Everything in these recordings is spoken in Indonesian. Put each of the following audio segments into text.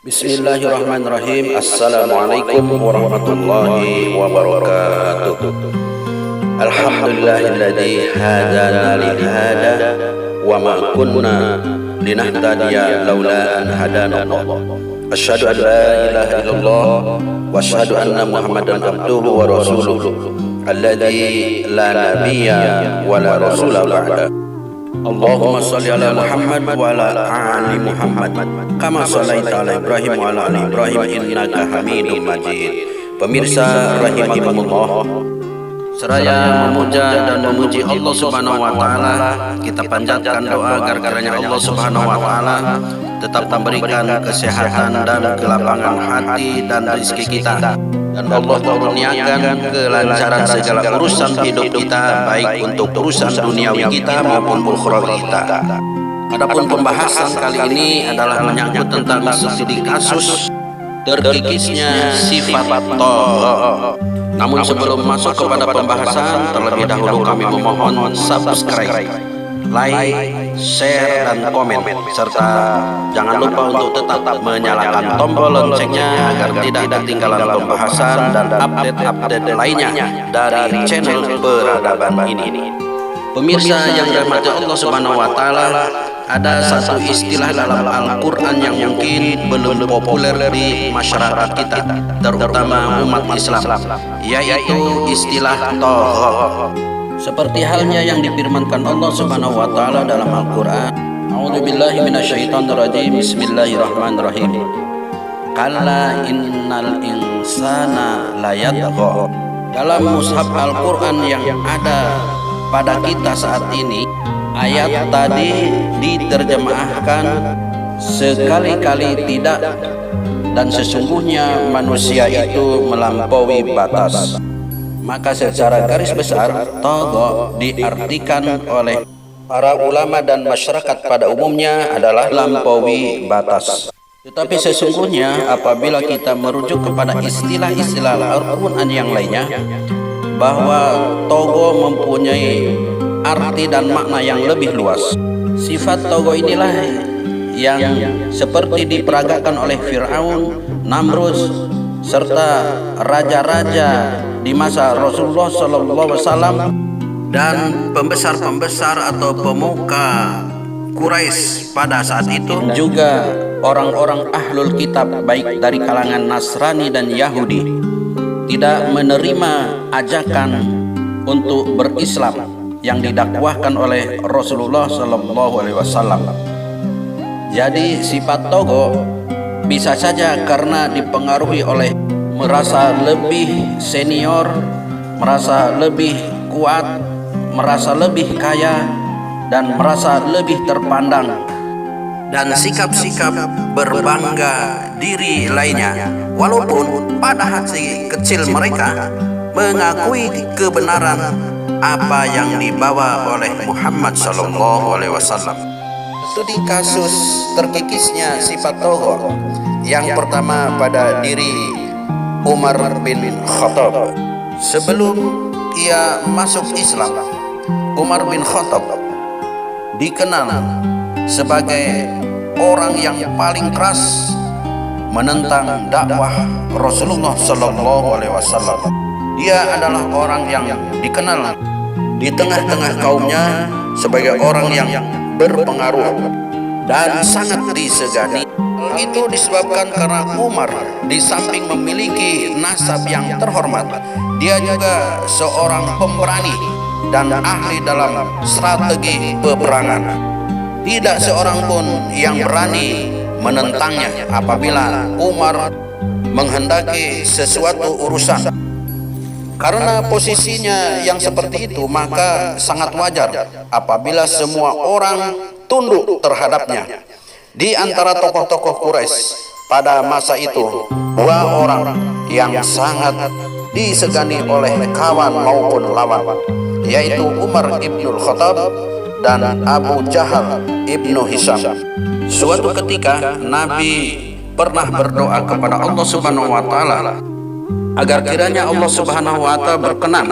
Bismillahirrahmanirrahim. Assalamualaikum warahmatullahi wabarakatuh. Alhamdulillahilladzi hadana li hada wa ma kunna linahtadiya laula an hadana Allah. Asyhadu an la ilaha illallah wa asyhadu anna Muhammadan abduhu wa rasuluhu alladzi la nabiyya wa la rasula ba'da. Allahumma shalli ala Muhammad wa ala ali Muhammad kama shallaita ala Ibrahim wa ala ali Ibrahim innaka Hamidum Majid. Pemirsa rahimakumullah, seraya memuja dan memuji Allah Subhanahu wa taala, kita panjatkan doa agar kiranya Allah Subhanahu wa taala tetap memberikan kesehatan dan kelapangan hati dan rezeki kita, dan Allah kurniakan kelancaran segala urusan hidup kita, baik untuk urusan duniawi kita maupun ukhrawi kita. Adapun pembahasan kali ini adalah menyangkut tentang studi kasus terkikisnya sifat tagha. Namun sebelum masuk kepada pembahasan, terlebih dahulu kami memohon subscribe, like, share, dan komen, serta jangan lupa untuk tetap menyalakan tombol loncengnya agar tidak ketinggalan pembahasan dan update-update lainnya dari channel Peradaban ini. Pemirsa yang dirahmati Allah Subhanahu wa taala, ada satu istilah dalam Al-Quran yang mungkin belum populer di masyarakat kita, terutama umat Islam, yaitu istilah tagha. Seperti halnya yang difirmankan Allah Subhanahu wa taala dalam Al-Qur'an, A'udzubillahi minasyaitonirrajim, Bismillahirrahmanirrahim. Kalla innal insana layatgha. Dalam mushaf Al-Qur'an yang ada pada kita saat ini, ayat tadi diterjemahkan sekali-kali tidak, dan sesungguhnya manusia itu melampaui batas. Maka secara garis besar, tagha diartikan oleh para ulama dan masyarakat pada umumnya adalah melampaui batas. Tetapi sesungguhnya apabila kita merujuk kepada istilah-istilah Al-Quran yang lainnya, bahwa tagha mempunyai arti dan makna yang lebih luas. Sifat tagha inilah yang seperti diperagakan oleh Fir'aun, Namrud, serta raja-raja di masa Rasulullah SAW dan pembesar-pembesar atau pemuka Quraisy pada saat itu, juga orang-orang ahlul kitab baik dari kalangan Nasrani dan Yahudi tidak menerima ajakan untuk berislam yang didakwahkan oleh Rasulullah SAW. Jadi sifat tagha bisa saja karena dipengaruhi oleh merasa lebih senior, merasa lebih kuat, merasa lebih kaya, dan merasa lebih terpandang, dan sikap-sikap berbangga diri lainnya, walaupun pada hati kecil mereka mengakui kebenaran apa yang dibawa oleh Muhammad SAW. Studi kasus terkikisnya sifat tagha yang pertama pada diri Umar bin Khattab. Sebelum ia masuk Islam, Umar bin Khattab dikenal sebagai orang yang paling keras menentang dakwah Rasulullah SAW. Dia adalah orang yang dikenal di tengah-tengah kaumnya sebagai orang yang berpengaruh dan sangat disegani. Itu disebabkan karena Umar di samping memiliki nasab yang terhormat, dia juga seorang pemberani dan ahli dalam strategi peperangan. Tidak seorang pun yang berani menentangnya apabila Umar menghendaki sesuatu urusan. Karena posisinya yang seperti itu, maka sangat wajar apabila semua orang tunduk terhadapnya. Di antara tokoh-tokoh Quraisy pada masa itu, dua orang yang sangat disegani oleh kawan maupun lawan, yaitu Umar ibnul Khattab dan Abu Jahal ibnu Hisham. Suatu ketika Nabi pernah berdoa kepada Allah Subhanahu wa taala agar kiranya Allah Subhanahu wa taala berkenan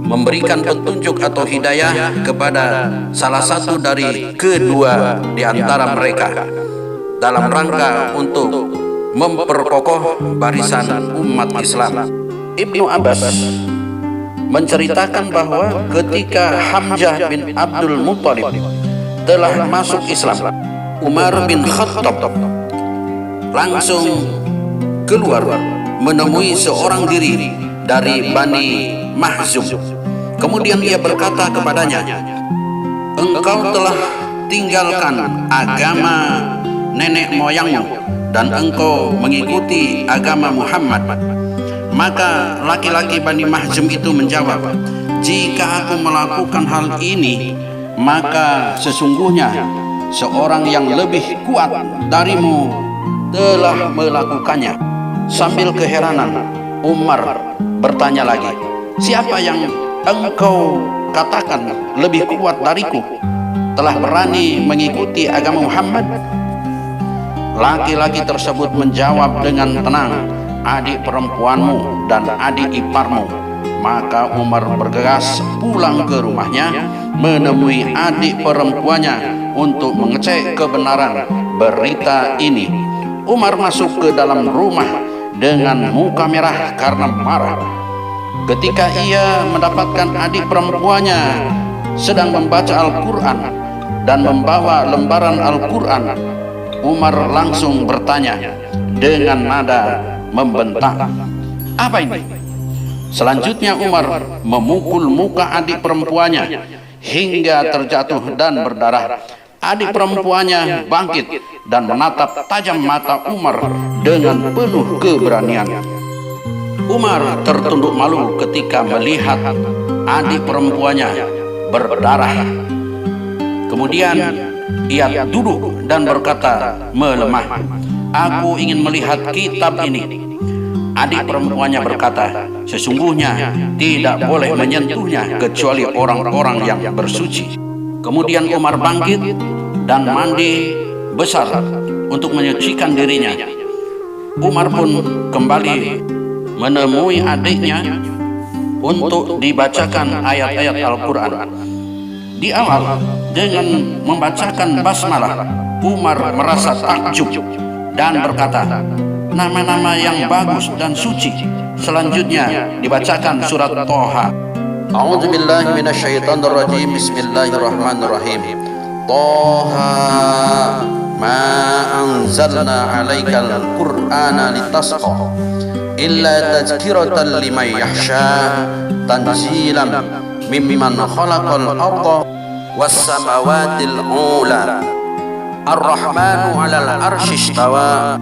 memberikan petunjuk atau hidayah kepada salah satu dari kedua di antara mereka. dalam rangka untuk memperkokoh barisan umat Islam. Ibnu Abbas menceritakan bahwa ketika Hamzah bin Abdul Muttalib telah masuk Islam, Umar bin Khattab langsung keluar menemui seorang diri dari Bani Mahzum. Kemudian ia berkata kepadanya, "Engkau telah tinggalkan agama nenek moyangmu dan engkau mengikuti agama Muhammad." Maka laki-laki Bani Mahzum itu menjawab, "Jika aku melakukan hal ini, maka sesungguhnya seorang yang lebih kuat darimu telah melakukannya." Sambil keheranan, Umar bertanya lagi, "Siapa yang engkau katakan lebih kuat dariku, telah berani mengikuti agama Muhammad?" Laki-laki tersebut menjawab dengan tenang, "Adik perempuanmu dan adik iparmu." Maka Umar bergegas pulang ke rumahnya menemui adik perempuannya untuk mengecek kebenaran berita ini. Umar masuk ke dalam rumah dengan muka merah karena marah. Ketika ia mendapatkan adik perempuannya sedang membaca Al-Quran dan membawa lembaran Al-Quran, Umar langsung bertanya dengan nada membentak, "Apa ini?" Selanjutnya Umar memukul muka adik perempuannya hingga terjatuh dan berdarah. Adik perempuannya bangkit dan menatap tajam mata Umar dengan penuh keberanian. Umar tertunduk malu ketika melihat adik perempuannya berdarah. Kemudian ia duduk dan berkata melemah, "Aku ingin melihat kitab ini." Adik perempuannya berkata, "Sesungguhnya tidak boleh menyentuhnya kecuali orang-orang yang bersuci." Kemudian Umar bangkit dan mandi besar untuk menyucikan dirinya. Umar pun kembali menemui adiknya untuk dibacakan ayat-ayat Al-Quran. Di awal, dengan membacakan basmalah, Umar merasa takjub dan berkata, "Nama-nama yang bagus dan suci." Selanjutnya dibacakan surat Toha. A'udzu billahi minasyaitonir rajim. Bismillahirrahmanirrahim. Toha ma anzalna 'alaikal qur'ana litasqa illa tadhkiratan liman yakhsha tanzilan mimman khalaqal arda was samawatil ula ar-rahmanu 'alal arsy istawa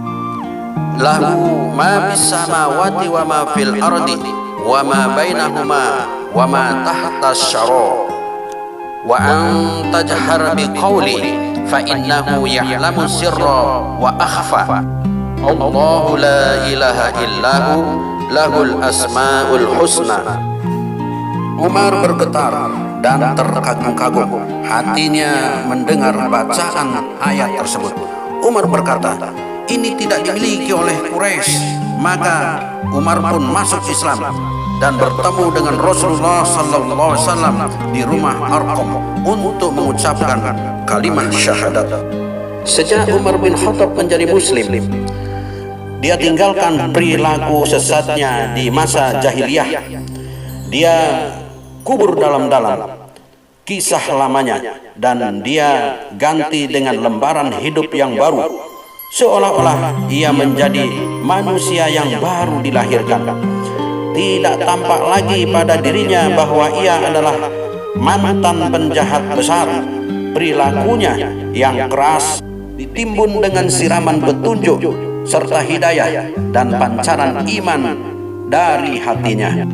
lahu ma bis samawati wa ma fil ardi wa ma bainahuma wa ma tahta syara wa an tajhar bi qawli fa innahu ya'lamu sirra wa akhfa Allahu la ilaha illahu lahul asmaul husna. Umar bergetar dan terkagum-kagum hatinya mendengar bacaan ayat tersebut. Umar berkata, "Ini tidak dimiliki oleh Quraisy." Maka Umar pun masuk Islam dan bertemu dengan Rasulullah SAW di rumah Arqam untuk mengucapkan kalimat syahadat. Sejak Umar bin Khattab menjadi Muslim, dia tinggalkan perilaku sesatnya di masa jahiliyah. Dia kubur dalam-dalam kisah lamanya dan dia ganti dengan lembaran hidup yang baru, seolah-olah ia menjadi manusia yang baru dilahirkan. Tidak tampak lagi pada dirinya bahwa ia adalah mantan penjahat besar. Perilakunya yang keras ditimbun dengan siraman petunjuk serta hidayah dan pancaran iman dari hatinya.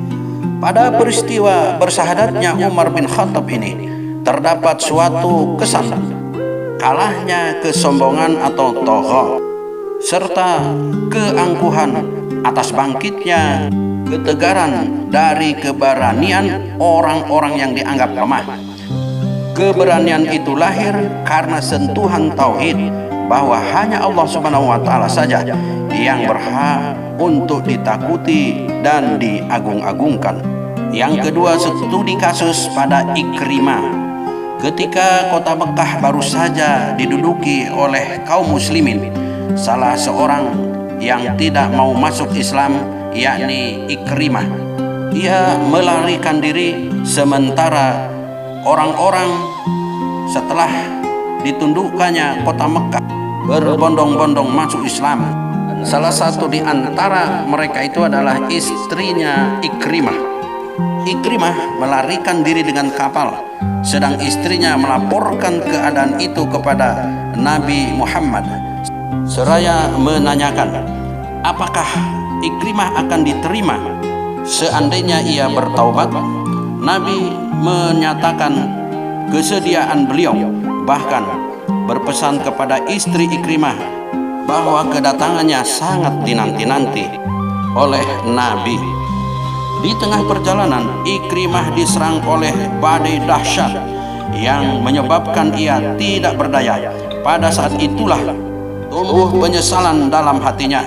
Pada peristiwa bersahadatnya Umar bin Khattab ini terdapat suatu kesan kalahnya kesombongan atau togha serta keangkuhan atas bangkitnya ketegaran dari keberanian orang-orang yang dianggap lemah. Keberanian itu lahir karena sentuhan tauhid bahwa hanya Allah Subhanahu wa taala saja yang berhak untuk ditakuti dan diagung-agungkan. Yang kedua, studi kasus pada Ikrimah. Ketika kota Mekah baru saja diduduki oleh kaum muslimin, salah seorang yang tidak mau masuk Islam, yakni Ikrimah, ia melarikan diri, sementara orang-orang setelah ditundukkannya kota Mekah berbondong-bondong masuk Islam. Salah satu di antara mereka itu adalah istrinya Ikrimah. Ikrimah melarikan diri dengan kapal, sedang istrinya melaporkan keadaan itu kepada Nabi Muhammad seraya menanyakan apakah Ikrimah akan diterima seandainya ia bertaubat. Nabi menyatakan kesediaan beliau, bahkan berpesan kepada istri Ikrimah bahwa kedatangannya sangat dinanti-nanti oleh Nabi. Di tengah perjalanan, Ikrimah diserang oleh badai dahsyat yang menyebabkan ia tidak berdaya. Pada saat itulah tumbuh penyesalan dalam hatinya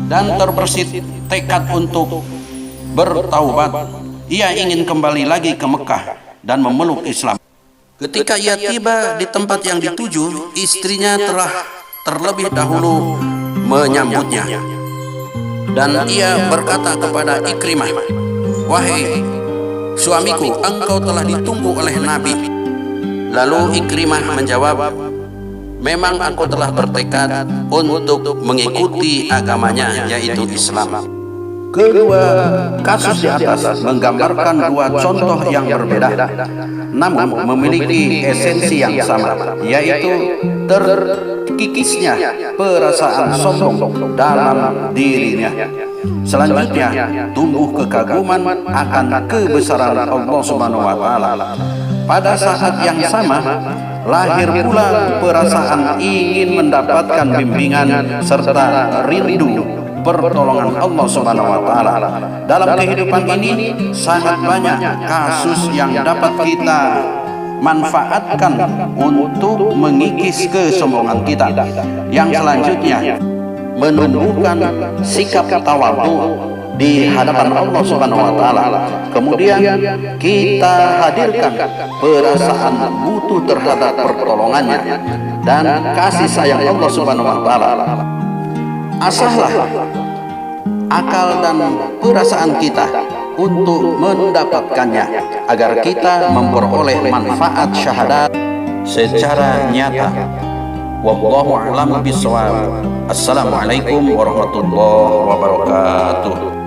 dan terbersit tekad untuk bertaubat. Ia ingin kembali lagi ke Mekah dan memeluk Islam. Ketika ia tiba di tempat yang dituju, istrinya telah terlebih dahulu menyambutnya. Dan ia berkata kepada Ikrimah, "Wahai suamiku, engkau telah ditunggu oleh Nabi." Lalu Ikrimah menjawab, "Memang aku telah bertekad untuk mengikuti agamanya, yaitu Islam." Kedua kasus di atas menggambarkan dua contoh yang berbeda, namun memiliki esensi yang sama, yaitu terkikisnya perasaan sombong dalam dirinya. Selanjutnya, tumbuh kekaguman akan kebesaran Allah Subhanahu wa Ta'ala. Pada saat yang sama, lahir pula perasaan ingin mendapatkan bimbingan serta rindu pertolongan Allah Subhanahu wa Ta'ala. Dalam kehidupan ini sangat banyak kasus yang dapat kita manfaatkan untuk mengikis kesombongan kita. Yang selanjutnya, menumbuhkan sikap tawadhu di hadapan Allah Subhanahu wa Ta'ala. Kemudian kita hadirkan perasaan butuh terhadap pertolongannya dan kasih sayang Allah Subhanahu wa Ta'ala. Asahlah akal dan perasaan kita untuk mendapatkannya agar kita memperoleh manfaat syahadat secara nyata. Wallahu a'lam bishawab. Assalamualaikum warahmatullahi wabarakatuh.